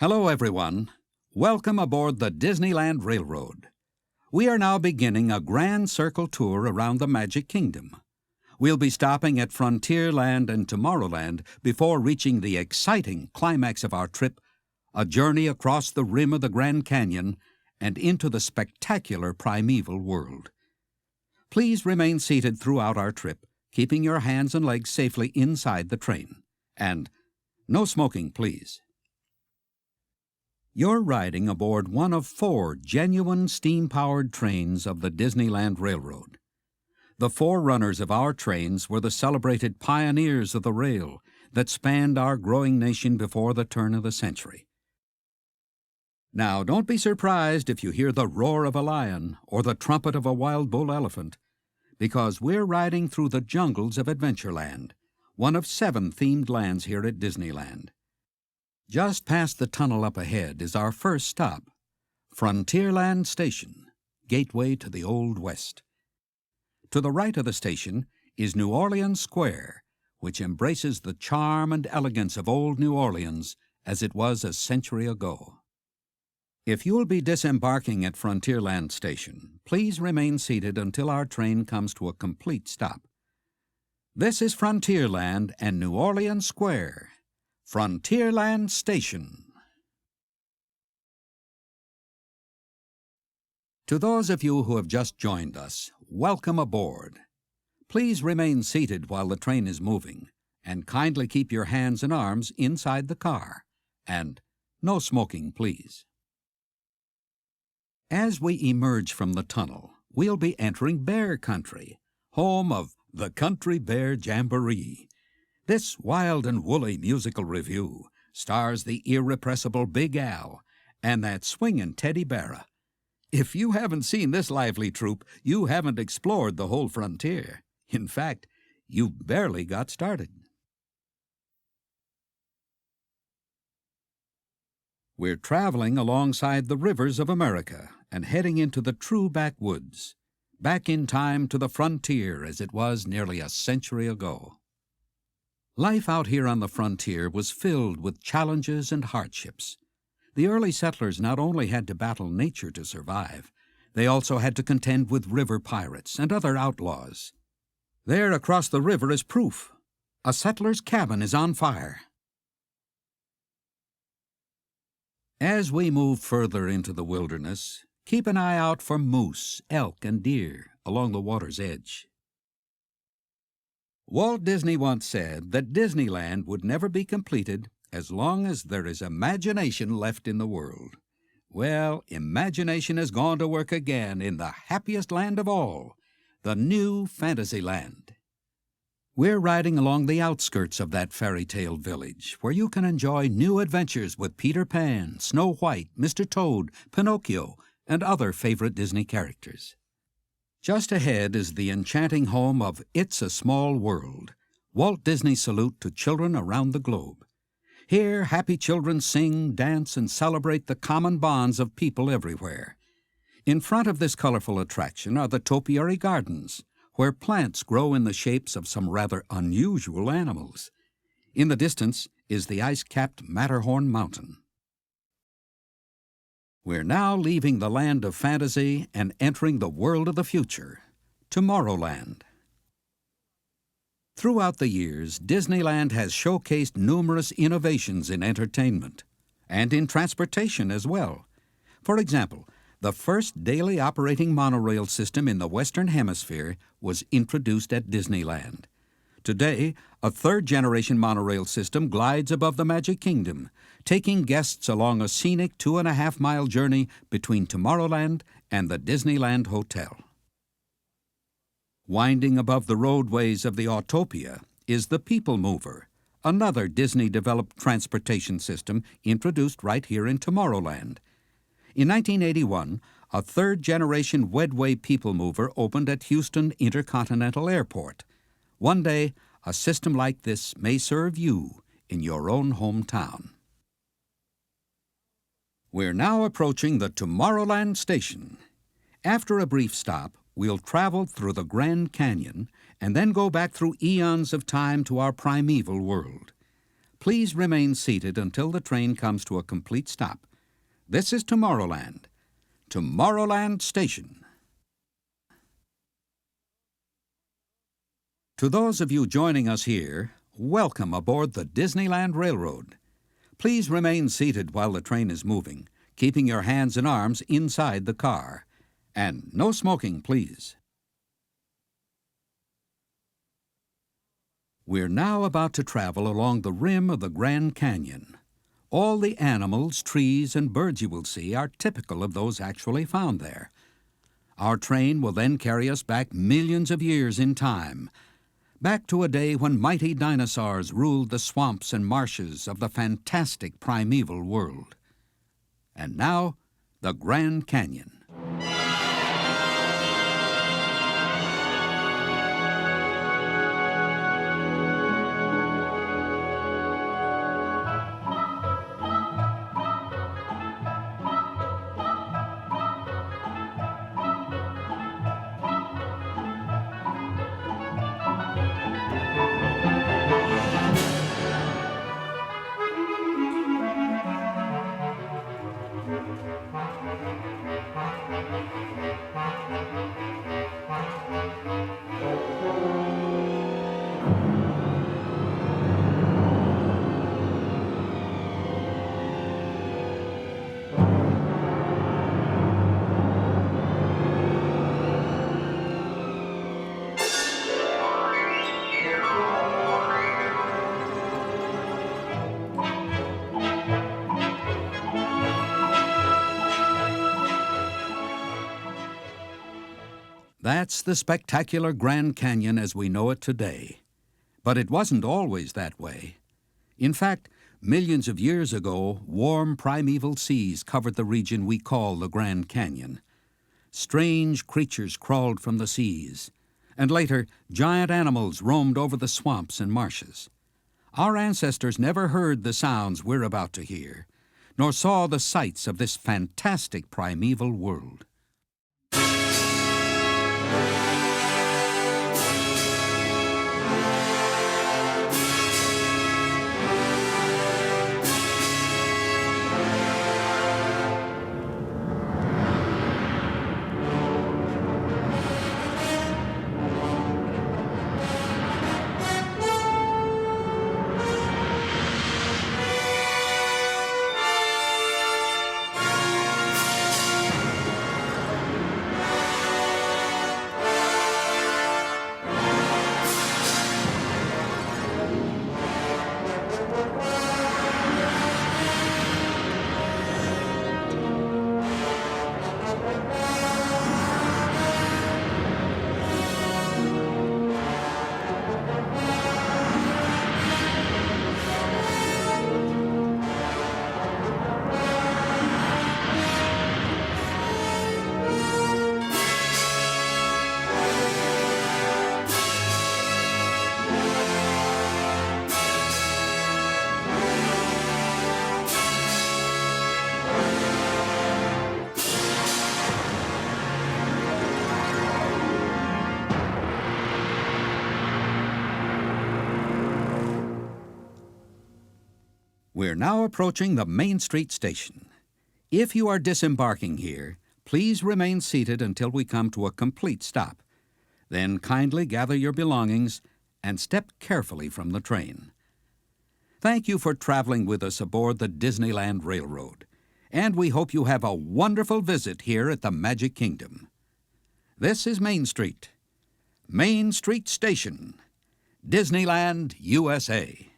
Hello, everyone. Welcome aboard the Disneyland Railroad. We are now beginning a grand circle tour around the Magic Kingdom. We'll be stopping at Frontierland and Tomorrowland before reaching the exciting climax of our trip, a journey across the rim of the Grand Canyon and into the spectacular primeval world. Please remain seated throughout our trip, keeping your hands and legs safely inside the train. And no smoking, please. You're riding aboard one of 4 genuine steam-powered trains of the Disneyland Railroad. The forerunners of our trains were the celebrated pioneers of the rail that spanned our growing nation before the turn of the century. Now, don't be surprised if you hear the roar of a lion or the trumpet of a wild bull elephant, because we're riding through the jungles of Adventureland, one of 7 themed lands here at Disneyland. Just past the tunnel up ahead is our first stop, Frontierland Station, gateway to the Old West. To the right of the station is New Orleans Square, which embraces the charm and elegance of old New Orleans as it was a century ago. If you'll be disembarking at Frontierland Station, please remain seated until our train comes to a complete stop. This is Frontierland and New Orleans Square. Frontierland Station. To those of you who have just joined us, welcome aboard. Please remain seated while the train is moving, and kindly keep your hands and arms inside the car. And no smoking, please. As we emerge from the tunnel, we'll be entering Bear Country, home of the Country Bear Jamboree. This wild and woolly musical revue stars the irrepressible Big Al and that swingin' Teddy Bear. If you haven't seen this lively troupe, you haven't explored the whole frontier. In fact, you've barely got started. We're traveling alongside the rivers of America and heading into the true backwoods, back in time to the frontier as it was nearly a century ago. Life out here on the frontier was filled with challenges and hardships. The early settlers not only had to battle nature to survive, they also had to contend with river pirates and other outlaws. There across the river is proof. A settler's cabin is on fire. As we move further into the wilderness, keep an eye out for moose, elk, and deer along the water's edge. Walt Disney once said that Disneyland would never be completed as long as there is imagination left in the world. Well, imagination has gone to work again in the happiest land of all, the new Fantasyland. We're riding along the outskirts of that fairy tale village, where you can enjoy new adventures with Peter Pan, Snow White, Mr. Toad, Pinocchio, and other favorite Disney characters. Just ahead is the enchanting home of It's a Small World, Walt Disney's salute to children around the globe. Here, happy children sing, dance, and celebrate the common bonds of people everywhere. In front of this colorful attraction are the topiary gardens, where plants grow in the shapes of some rather unusual animals. In the distance is the ice-capped Matterhorn Mountain. We're now leaving the land of fantasy and entering the world of the future, Tomorrowland. Throughout the years, Disneyland has showcased numerous innovations in entertainment and in transportation as well. For example, the first daily operating monorail system in the Western Hemisphere was introduced at Disneyland. Today, a 3rd-generation monorail system glides above the Magic Kingdom, taking guests along a scenic 2.5-mile journey between Tomorrowland and the Disneyland Hotel. Winding above the roadways of the Autopia is the People Mover, another Disney-developed transportation system introduced right here in Tomorrowland. In 1981, a 3rd-generation Wedway People Mover opened at Houston Intercontinental Airport. One day, a system like this may serve you in your own hometown. We're now approaching the Tomorrowland Station. After a brief stop, we'll travel through the Grand Canyon and then go back through eons of time to our primeval world. please remain seated until the train comes to a complete stop. This is Tomorrowland. Tomorrowland Station. To those of you joining us here, welcome aboard the Disneyland Railroad. Please remain seated while the train is moving, keeping your hands and arms inside the car. And no smoking, please. We're now about to travel along the rim of the Grand Canyon. All the animals, trees, and birds you will see are typical of those actually found there. Our train will then carry us back millions of years in time, back to a day when mighty dinosaurs ruled the swamps and marshes of the fantastic primeval world. And now, the Grand Canyon. That's the spectacular Grand Canyon as we know it today. But it wasn't always that way. In fact, millions of years ago, warm primeval seas covered the region we call the Grand Canyon. Strange creatures crawled from the seas, and later, giant animals roamed over the swamps and marshes. Our ancestors never heard the sounds we're about to hear, nor saw the sights of this fantastic primeval world. We're now approaching the Main Street station. If you are disembarking here, please remain seated until we come to a complete stop. Then kindly gather your belongings and step carefully from the train. Thank you for traveling with us aboard the Disneyland Railroad, and we hope you have a wonderful visit here at the Magic Kingdom. This is Main Street. Main Street Station, Disneyland, USA.